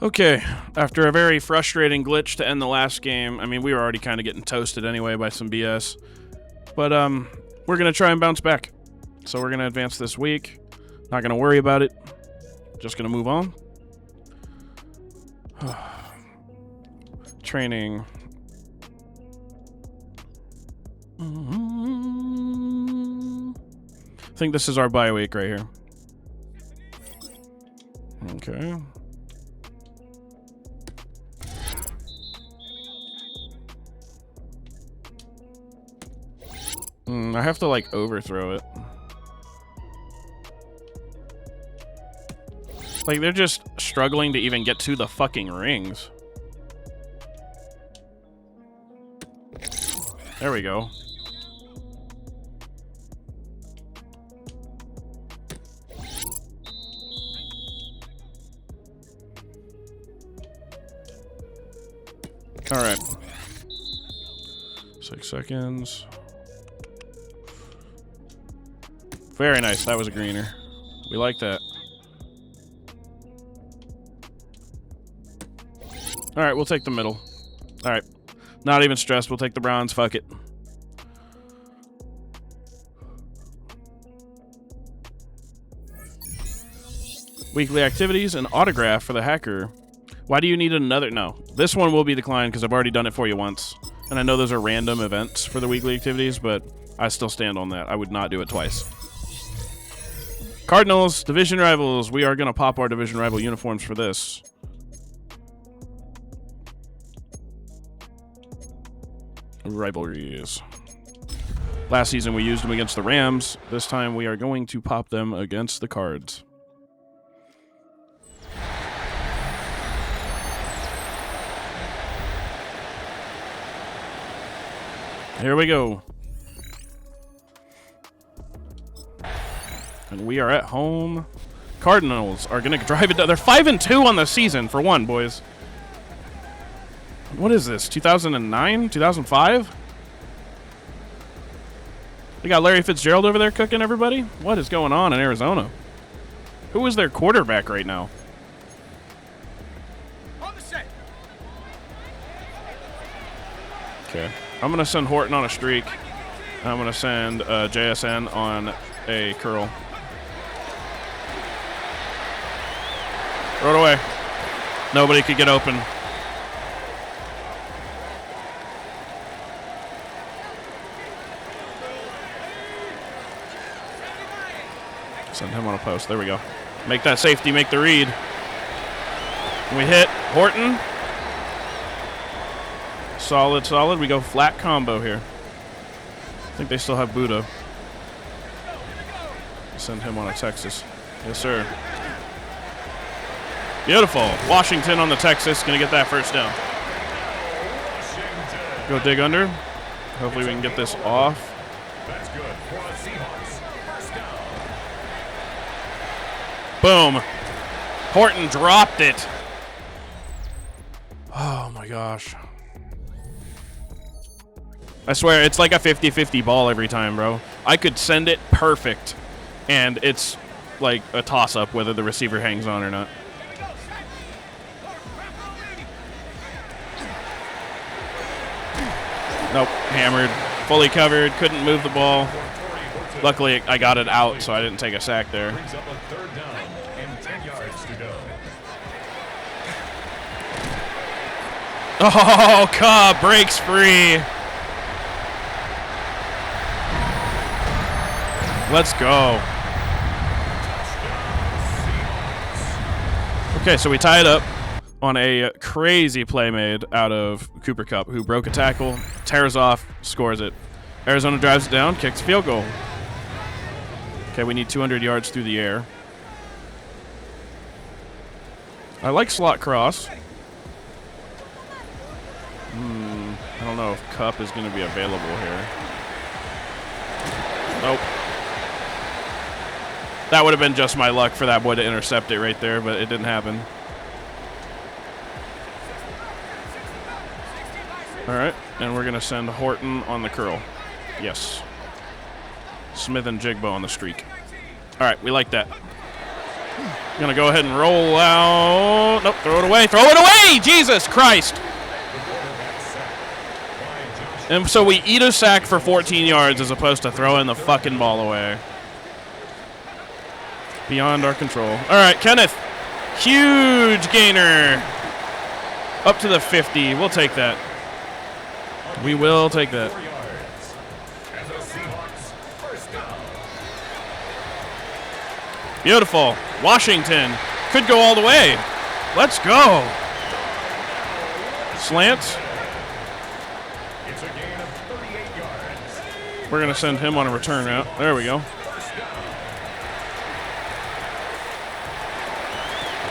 Okay, after a very frustrating glitch to end the last game, I mean, we were already kind of getting toasted anyway by some BS. But, we're going to try and bounce back. So we're going to advance this week. Not going to worry about it. Just going to move on. Training. I think this is our bye week right here. Okay. I have to, like, overthrow it. Like, they're just struggling to even get to the fucking rings. There we go. All right. 6 seconds. Very nice. That was a greener. We like that. All right, we'll take the middle. All right. Not even stressed. We'll take the bronze. Fuck it. Weekly activities and autograph for the hacker. Why do you need another? No. This one will be declined because I've already done it for you once. And I know those are random events for the weekly activities, but I still stand on that. I would not do it twice. Cardinals, division rivals. We are going to pop our division rival uniforms for this. Rivalries. Last season we used them against the Rams. This time we are going to pop them against the Cards. Here we go. And we are at home. Cardinals are going to drive it down. They're 5-2 on the season for one, boys. What is this? 2009? 2005? They got Larry Fitzgerald over there cooking everybody? What is going on in Arizona? Who is their quarterback right now? Okay. I'm going to send Horton on a streak. I'm going to send JSN on a curl. Throw it away. Nobody could get open. Send him on a post. There we go. Make that safety, make the read. We hit Horton. Solid, solid. We go flat combo here. I think they still have Buddha. Send him on a Texas. Yes, sir. Beautiful. Washington on the Texas. Going to get that first down. Go dig under. Hopefully we can get this off. That's good for the Seahawks. First down. Boom. Horton dropped it. Oh, my gosh. I swear, it's like a 50-50 ball every time, bro. I could send it perfect, and it's like a toss-up whether the receiver hangs on or not. Nope, hammered. Fully covered, couldn't move the ball. Luckily, I got it out, so I didn't take a sack there. Oh, Cobb breaks free. Let's go. Okay, so we tie it up on a crazy play made out of Cooper Kupp, who broke a tackle, tears off, scores it. Arizona drives it down, kicks field goal. Okay, we need 200 yards through the air. I like slot cross. I don't know if Kupp is going to be available here. Nope. That would have been just my luck for that boy to intercept it right there, but it didn't happen. All right, and we're going to send Horton on the curl. Yes. Smith and Jigbo on the streak. All right, we like that. Gonna go ahead and roll out. Nope, throw it away. Throw it away! Jesus Christ! And so we eat a sack for 14 yards as opposed to throwing the fucking ball away. Beyond our control. All right, Kenneth. Huge gainer. Up to the 50. We'll take that. We will take that. Beautiful. Washington could go all the way. Let's go. Slants. We're going to send him on a return route. There we go.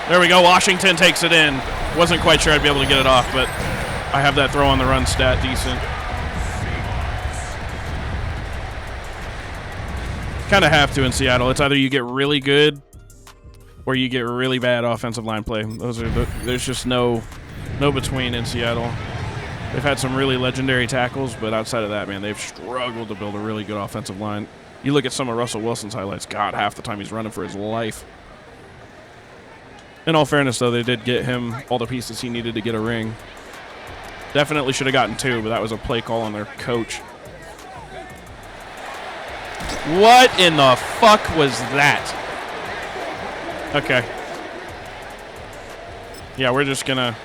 There we go. Washington takes it in. Wasn't quite sure I'd be able to get it off, but I have that throw on the run stat decent. Kind of have to in Seattle. It's either you get really good or you get really bad offensive line play. There's just no between in Seattle. They've had some really legendary tackles, but outside of that, man, they've struggled to build a really good offensive line. You look at some of Russell Wilson's highlights. God, half the time he's running for his life. In all fairness, though, they did get him all the pieces he needed to get a ring. Definitely should have gotten 2, but that was a play call on their coach. What in the fuck was that? Okay. Yeah, we're just gonna...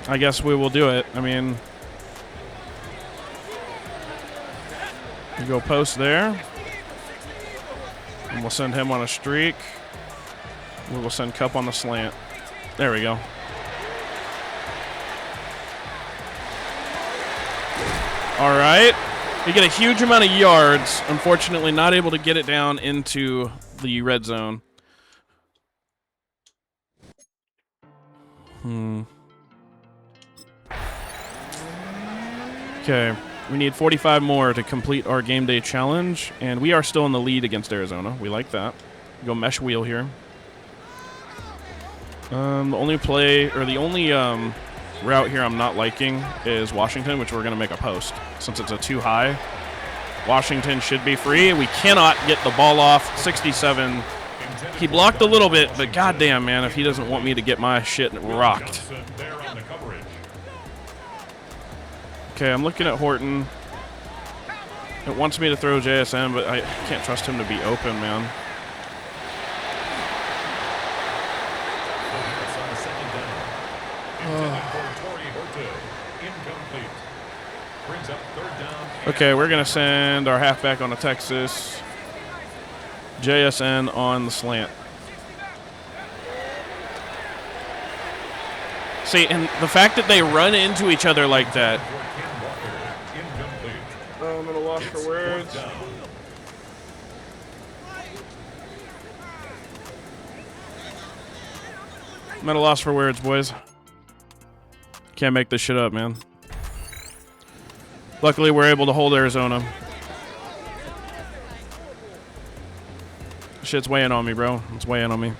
I guess we will do it. I mean... We go post there. And we'll send him on a streak. We will send Cup on the slant. There we go. All right. We get a huge amount of yards. Unfortunately, not able to get it down into the red zone. Okay. We need 45 more to complete our game day challenge, and we are still in the lead against Arizona. We like that. Go mesh wheel here. The only play, or the only route here I'm not liking is Washington, which we're going to make a post. Since it's a too high, Washington should be free. We cannot get the ball off. 67. He blocked a little bit, but goddamn, man, if he doesn't want me to get my shit rocked. Okay, I'm looking at Horton. It wants me to throw JSN, but I can't trust him to be open, man. Okay, we're going to send our halfback on to Texas. JSN on the slant. See, and the fact that they run into each other like that. Oh, I'm at a loss for words. I'm at a loss for words, boys. Can't make this shit up, man. Luckily, we're able to hold Arizona. Shit's weighing on me, bro. It's weighing on me.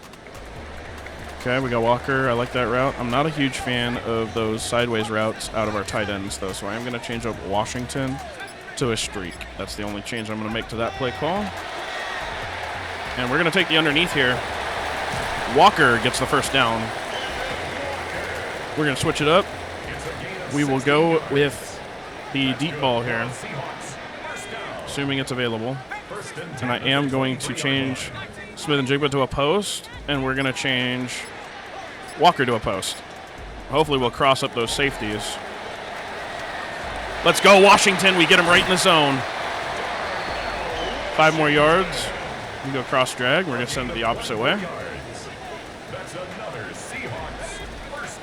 Okay, we got Walker. I like that route. I'm not a huge fan of those sideways routes out of our tight ends, though, so I am going to change up Washington to a streak. That's the only change I'm going to make to that play call. And we're going to take the underneath here. Walker gets the first down. We're going to switch it up. We will go with the deep ball here, assuming it's available. And I am going to change Smith and Jigba to a post, and we're going to change Walker to a post. Hopefully we'll cross up those safeties. Let's go, Washington. We get him right in the zone. 5 more yards. We go cross drag. We're going to send it the opposite way.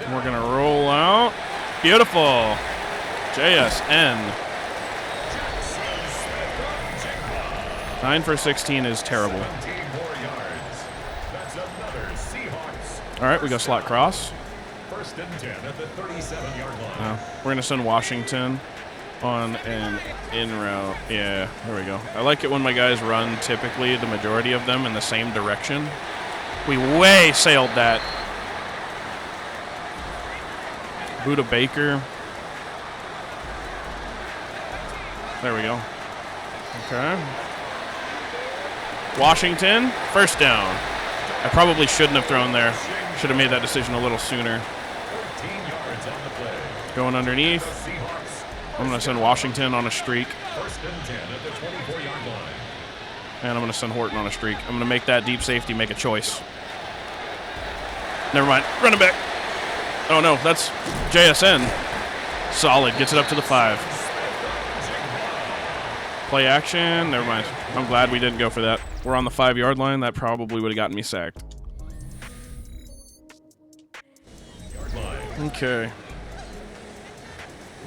And we're going to roll out. Beautiful. JSN. 9 for 16 is terrible. All right, we go slot cross. First and 10 at the 37-yard line. We're going to send Washington on an in route. Yeah, there we go. I like it when my guys run, typically, the majority of them, in the same direction. We way sailed that. Buda Baker. There we go. Okay. Washington, first down. I probably shouldn't have thrown there. Should have made that decision a little sooner. Going underneath. I'm going to send Washington on a streak. And I'm going to send Horton on a streak. I'm going to make that deep safety make a choice. Never mind. Running back. Oh, no. That's JSN. Solid. Gets it up to the 5. Play action. Never mind. I'm glad we didn't go for that. We're on the 5-yard line. That probably would have gotten me sacked. Okay.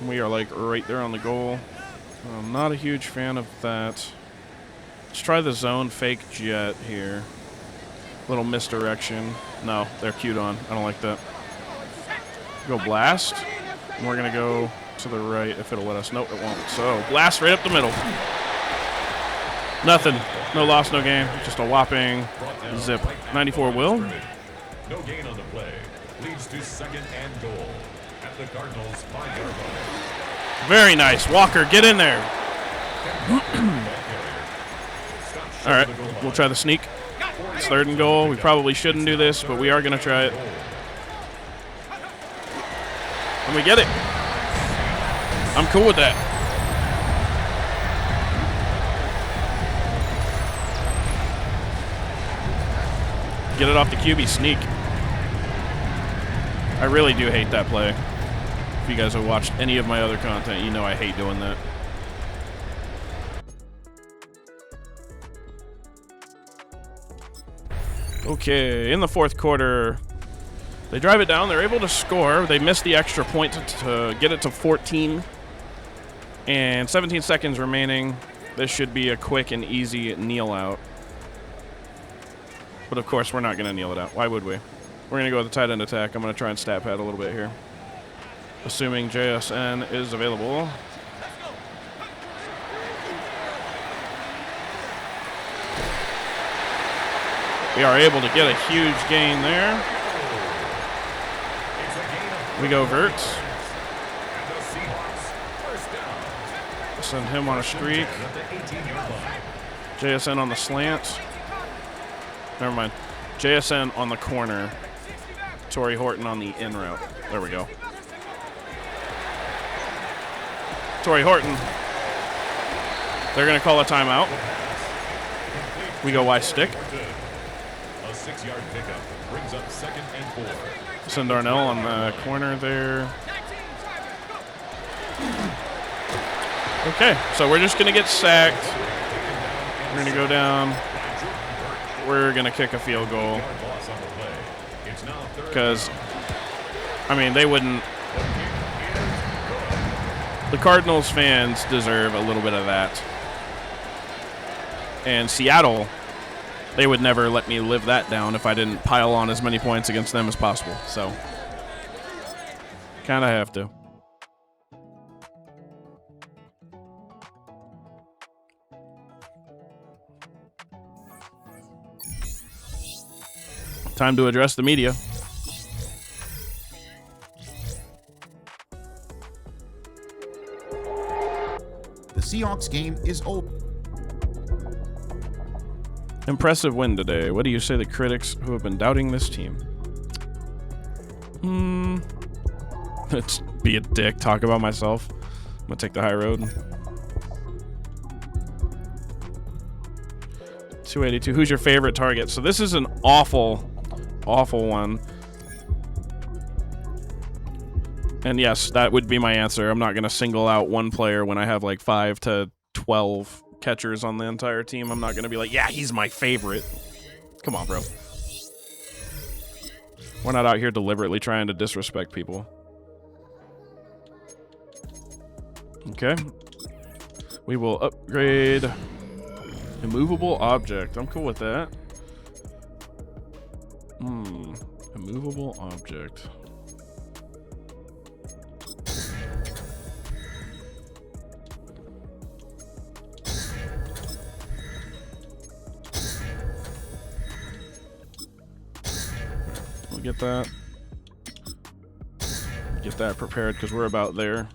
We are like right there on the goal. I'm not a huge fan of that. Let's try the zone fake jet here. Little misdirection. No, they're cued on. I don't like that. Go blast. And we're going to go to the right if it'll let us. Nope, it won't. So blast right up the middle. Nothing. No loss, no gain. Just a whopping zip. 94 will. No gain on the play. Leads to 2nd and goal. At the Cardinals' 5-yard line. Very nice. Walker, get in there. All right, we'll try the sneak. It's 3rd and goal. We probably shouldn't do this, but we are going to try it. And we get it. I'm cool with that. Get it off the QB sneak. I really do hate that play. If you guys have watched any of my other content, you know I hate doing that. Okay, in the 4th quarter, they drive it down. They're able to score. They missed the extra point to get it to 14. And 17 seconds remaining. This should be a quick and easy kneel out. But, of course, we're not going to kneel it out. Why would we? We're going to go with the tight end attack. I'm going to try and stat pad a little bit here. Assuming JSN is available. We are able to get a huge gain there. We go verts. Send him on a streak. JSN on the slant. Never mind. JSN on the corner. Torrey Horton on the in route. There we go. Torrey Horton. They're going to call a timeout. We go Y stick. A 6-yard pickup brings up 2nd and 4. Send Darnell on the corner there. Okay, so we're just going to get sacked. We're going to go down. We're going to kick a field goal. Because, I mean, they wouldn't. The Cardinals fans deserve a little bit of that. And Seattle, they would never let me live that down if I didn't pile on as many points against them as possible. So, kind of have to. Time to address the media. The Seahawks game is over. Impressive win today. What do you say to the critics who have been doubting this team? Let's be a dick. Talk about myself. I'm going to take the high road. 282. Who's your favorite target? So this is an awful one. And yes, that would be my answer. I'm not going to single out one player when I have like 5 to 12 catchers on the entire team. I'm not going to be like, yeah, he's my favorite. Come on, bro. We're not out here deliberately trying to disrespect people. Okay. We will upgrade immovable object. I'm cool with that. Immovable object. We'll get that. Get that prepared because we're about there.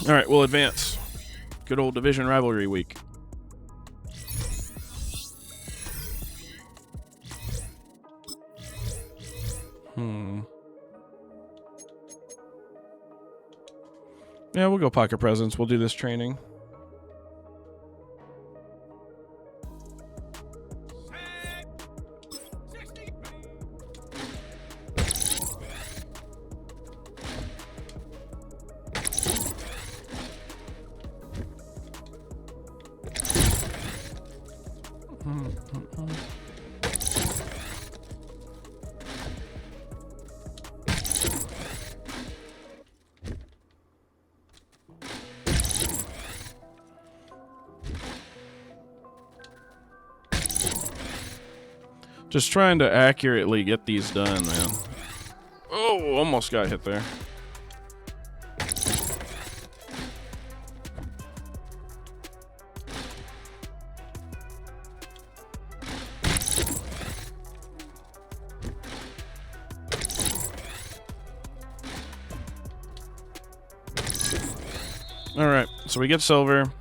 All right, we'll advance. Good old division rivalry week. Yeah, we'll go pocket presence. We'll do this training. Just trying to accurately get these done, man. Oh, almost got hit there. All right, so we get silver.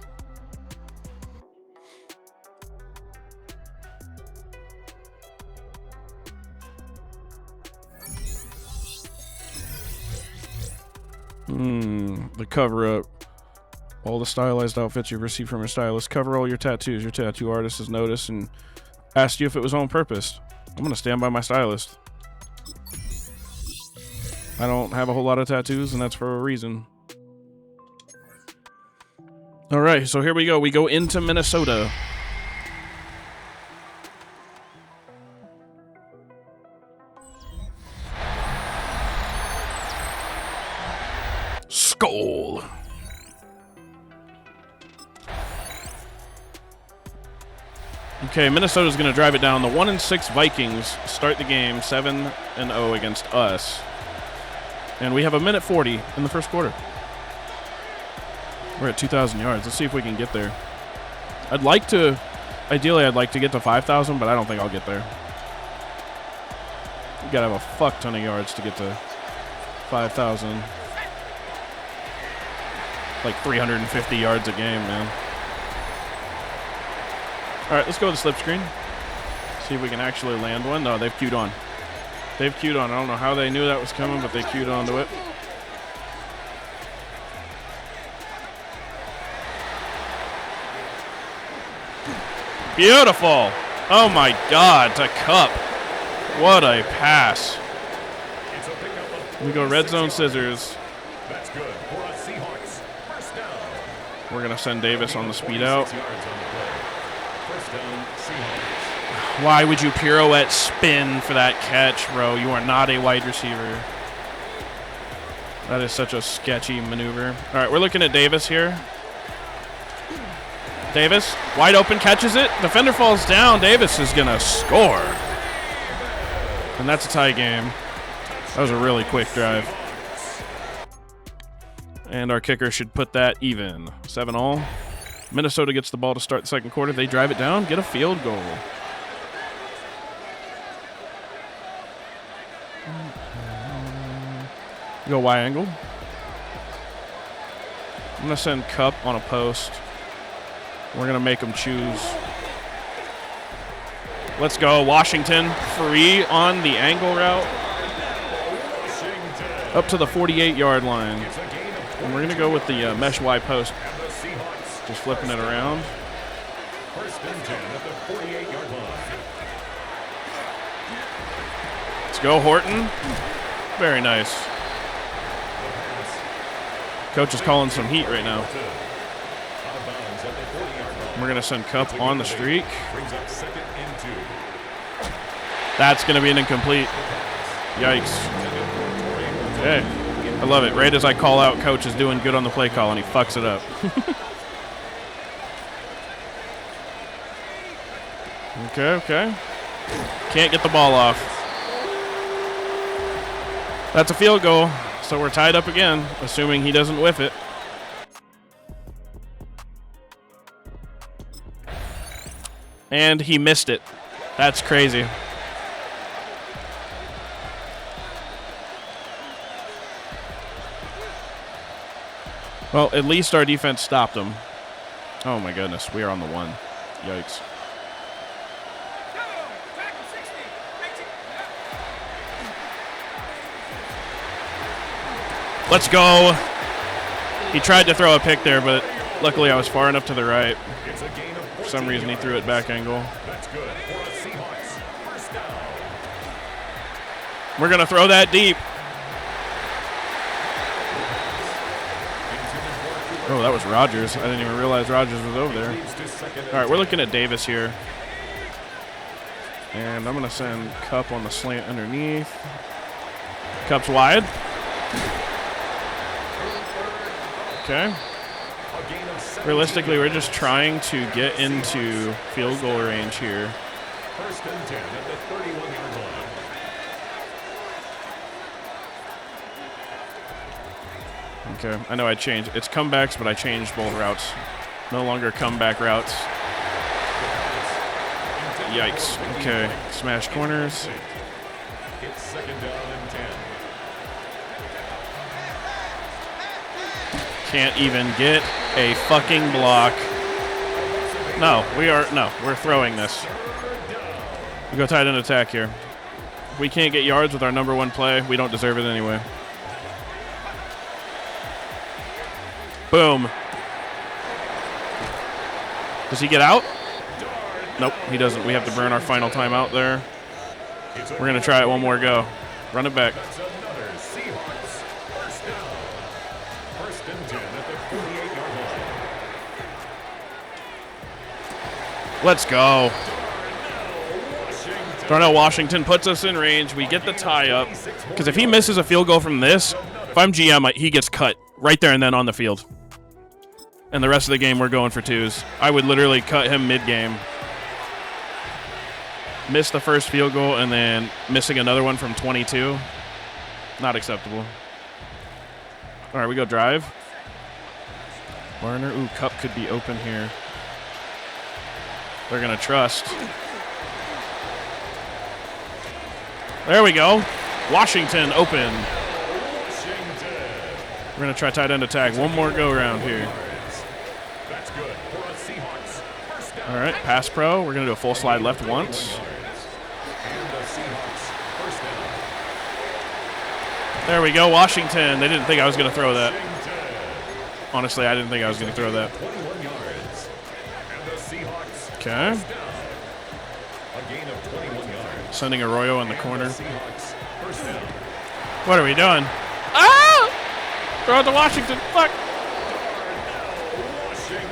The cover-up. All the stylized outfits you've received from your stylist. Cover all your tattoos. Your tattoo artist has noticed and asked you if it was on purpose. I'm going to stand by my stylist. I don't have a whole lot of tattoos, and that's for a reason. All right, so here we go. We go into Minnesota. Skull. Okay, Minnesota's going to drive it down. The 1-6 Vikings start the game 7-0 against us. And we have a minute 40 in the first quarter. We're at 2,000 yards. Let's see if we can get there. Ideally, I'd like to get to 5,000, but I don't think I'll get there. You got to have a fuck ton of yards to get to 5,000. Like 350 yards a game, man. All right, let's go to the slip screen. See if we can actually land one. No, they've queued on. They've queued on. I don't know how they knew that was coming, but they queued onto it. Beautiful. Oh, my God, to Cup. What a pass. We go red zone scissors. That's good for a Seahawks. First down. We're going to send Davis on the speed out. First down, Seahawks. Why would you pirouette spin for that catch, bro? You are not a wide receiver. That is such a sketchy maneuver. All right, we're looking at Davis here. Davis, wide open, catches it. Defender falls down. Davis is going to score. And that's a tie game. That was a really quick drive. And our kicker should put that even. 7-all. Minnesota gets the ball to start the second quarter. They drive it down, get a field goal. Go Y angle. I'm going to send Cup on a post. We're going to make him choose. Let's go. Washington free on the angle route. Up to the 48-yard line. And we're going to go with the mesh Y post. Just flipping it around. First and 10 at the 48-yard line. Let's go, Horton. Very nice. Coach is calling some heat right now. We're going to send Cup on the streak. That's going to be an incomplete. Yikes. Okay. I love it. Right as I call out, Coach is doing good on the play call, and he fucks it up. Okay. Can't get the ball off. That's a field goal, so we're tied up again, assuming he doesn't whiff it. And he missed it. That's crazy. Well, at least our defense stopped them. Oh my goodness, we are on the 1. Yikes. Let's go. He tried to throw a pick there, but luckily I was far enough to the right. For some reason he threw it back angle. We're going to throw that deep. Oh, that was Rodgers. I didn't even realize Rodgers was over there. All right, we're looking at Davis here. And I'm going to send Cup on the slant underneath. Cup's wide. Okay. Realistically, we're just trying to get into field goal range here. First and 10 at the 31-yard line. Okay, I know I changed. It's comebacks, but I changed both routes. No longer comeback routes. Yikes. Okay, smash corners. It's second down and 10. Can't even get a fucking block. No, we're throwing this. We go tight end attack here. We can't get yards with our number 1 play. We don't deserve it anyway. Boom. Does he get out? Nope, he doesn't. We have to burn our final timeout there. We're going to try it one more go. Run it back. That's another Seahawks first down. First and 10 at the 48-yard line. Let's go. Darnell Washington puts us in range. We get the tie up. Because if he misses a field goal from this, if I'm GM, he gets cut right there and then on the field. And the rest of the game, we're going for 2s. I would literally cut him mid-game. Miss the first field goal and then missing another one from 22. Not acceptable. All right, we go drive. Warner. Ooh, Cup could be open here. They're going to trust. There we go. Washington open. We're going to try tight end attack. One more go around here. That's good for a Seahawks first down. All right, pass pro. We're going to do a full slide left once. And the Seahawks first down. There we go, Washington. They didn't think I was going to throw that. Honestly, I didn't think I was going to throw that. 21 yards. And the Seahawks Okay. first down. A gain of 21 yards. Sending Arroyo in the corner. Seahawks first down. What are we doing? Ah! Throw it to Washington. Fuck.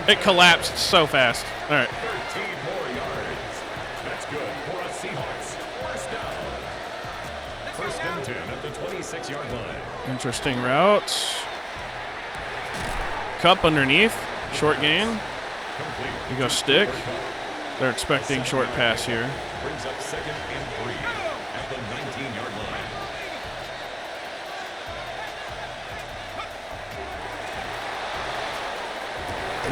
It collapsed so fast. All right. 13 more yards. That's good for a Seahawks first down. First and 10 at the 26-yard line. Interesting route. Cup underneath. Short gain. Complete. We go stick. They're expecting short pass here. Brings up second and 3 at the 19-yard line.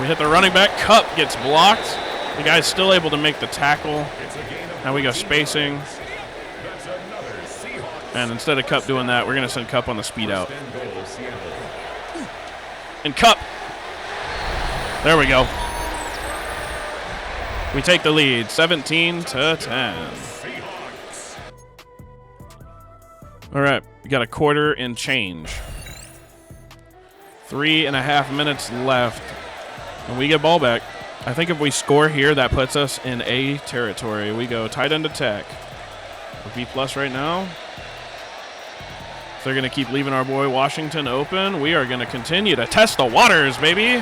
We hit the running back. Cup gets blocked. The guy's still able to make the tackle. It's a gain of Now we go spacing. That's another Seahawks. And instead of Cup doing that, we're going to send Cup on the speed out. First and goal, Seattle. And Cup. There we go. We take the lead, 17-10. Seahawks. All right, we got a quarter and change. 3.5 minutes left, and we get ball back. I think if we score here, that puts us in A territory. We go tight end attack. We're B+ right now. If they're going to keep leaving our boy Washington open, we are going to continue to test the waters, baby.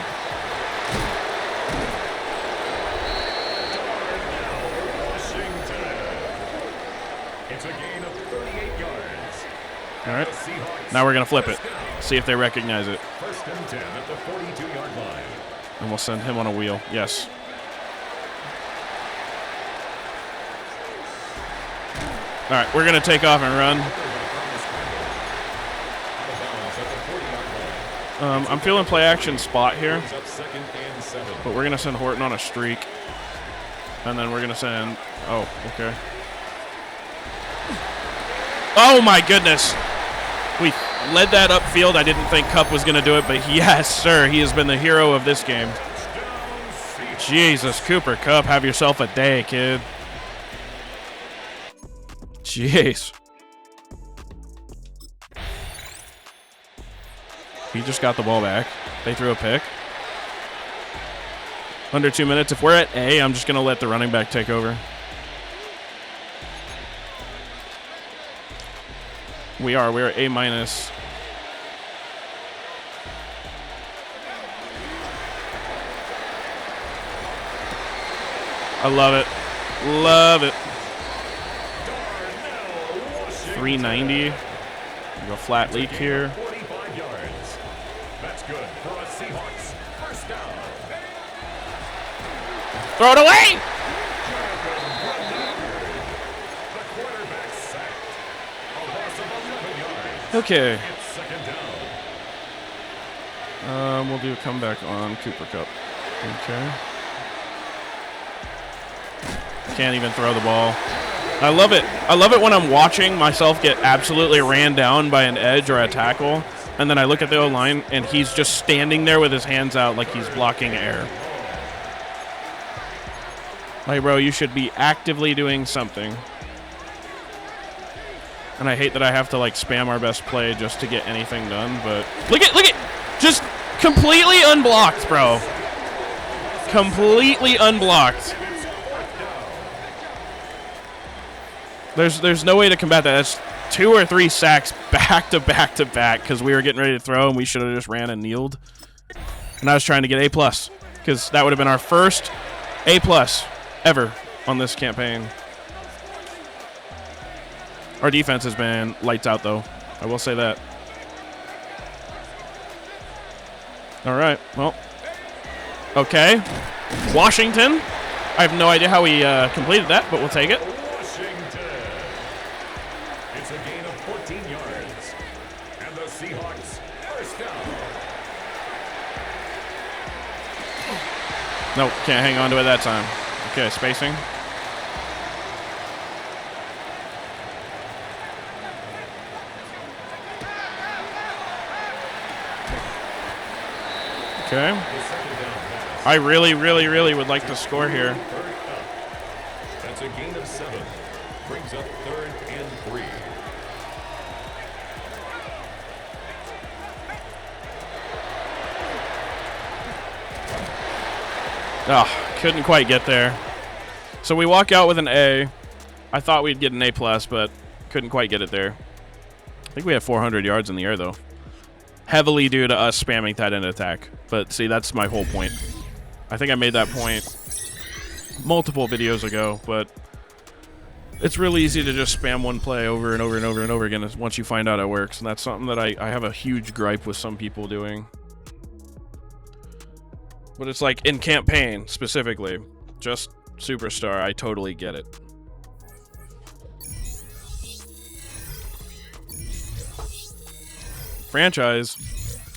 It's a gain of 38 yards. All right, Seahawks now we're going to flip it. first down. See if they recognize it. First and 10 at the 42-yard line. And we'll send him on a wheel. Yes. All right, we're going to take off and run. I'm feeling play action spot here, Brings up second and 7. but we're going to send Horton on a streak. And then we're going to send... Oh, okay. Oh, my goodness. led that upfield. I didn't think Cup was going to do it, but yes, sir, he has been the hero of this game. Jesus, Cooper Kupp, have yourself a day, kid. Jeez. He just got the ball back. They threw a pick. Under 2 minutes. If we're at A, I'm just going to let the running back take over. We're at A minus. I love it. Love it. 390. Go flat leak here. 45 yards. That's good for a Seahawks first down. Throw it away! The quarterback sacked. A loss of 11 yards. Okay. It's second down. We'll do a comeback on Cooper Kupp. Okay. Can't even throw the ball. I love it. I love it when I'm watching myself get absolutely ran down by an edge or a tackle, and then I look at the O-line, and he's just standing there with his hands out like he's blocking air. Like, bro, you should be actively doing something. And I hate that I have to, like, spam our best play just to get anything done, but... Look at! Just completely unblocked, bro. Completely unblocked. There's no way to combat that. That's 2 or 3 sacks back to back to back because we were getting ready to throw and we should have just ran and kneeled. And I was trying to get A+, because that would have been our first A+ ever on this campaign. Our defense has been lights out, though. I will say that. All right, well. Okay. Washington. I have no idea how we completed that, but we'll take it. It's a gain of 14 yards. And the Seahawks first down. No, can't hang on to it that time. Okay, spacing. Okay. I really, really, really would like to score here. That's a gain of 7. Brings up 3rd and 3. Oh, couldn't quite get there. So we walk out with an A. I thought we'd get an A+, but couldn't quite get it there. I think we have 400 yards in the air, though. Heavily due to us spamming tight end attack. But see, that's my whole point. I think I made that point multiple videos ago, but it's really easy to just spam one play over and over and over and over again once you find out it works. And that's something that I have a huge gripe with some people doing. But it's like in campaign, specifically. Just Superstar, I totally get it. Franchise,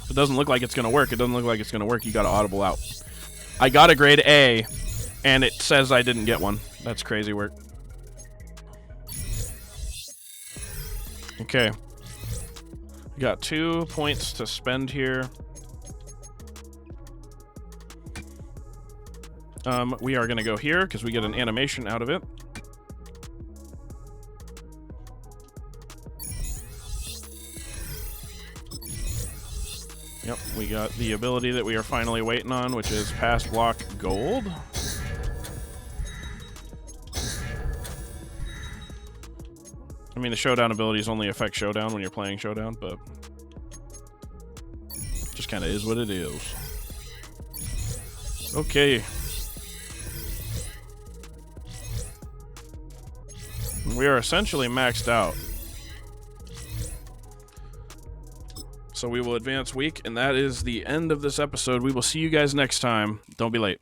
if it doesn't look like it's going to work, it doesn't look like it's going to work. You got to audible out. I got a grade A, and it says I didn't get one. That's crazy work. Okay. We got 2 points to spend here. We are going to go here because we get an animation out of it. Yep, we got the ability that we are finally waiting on, which is pass block gold. I mean, the showdown abilities only affect showdown when you're playing showdown, but just kind of is what it is. Okay. We are essentially maxed out. So we will advance week, and that is the end of this episode. We will see you guys next time. Don't be late.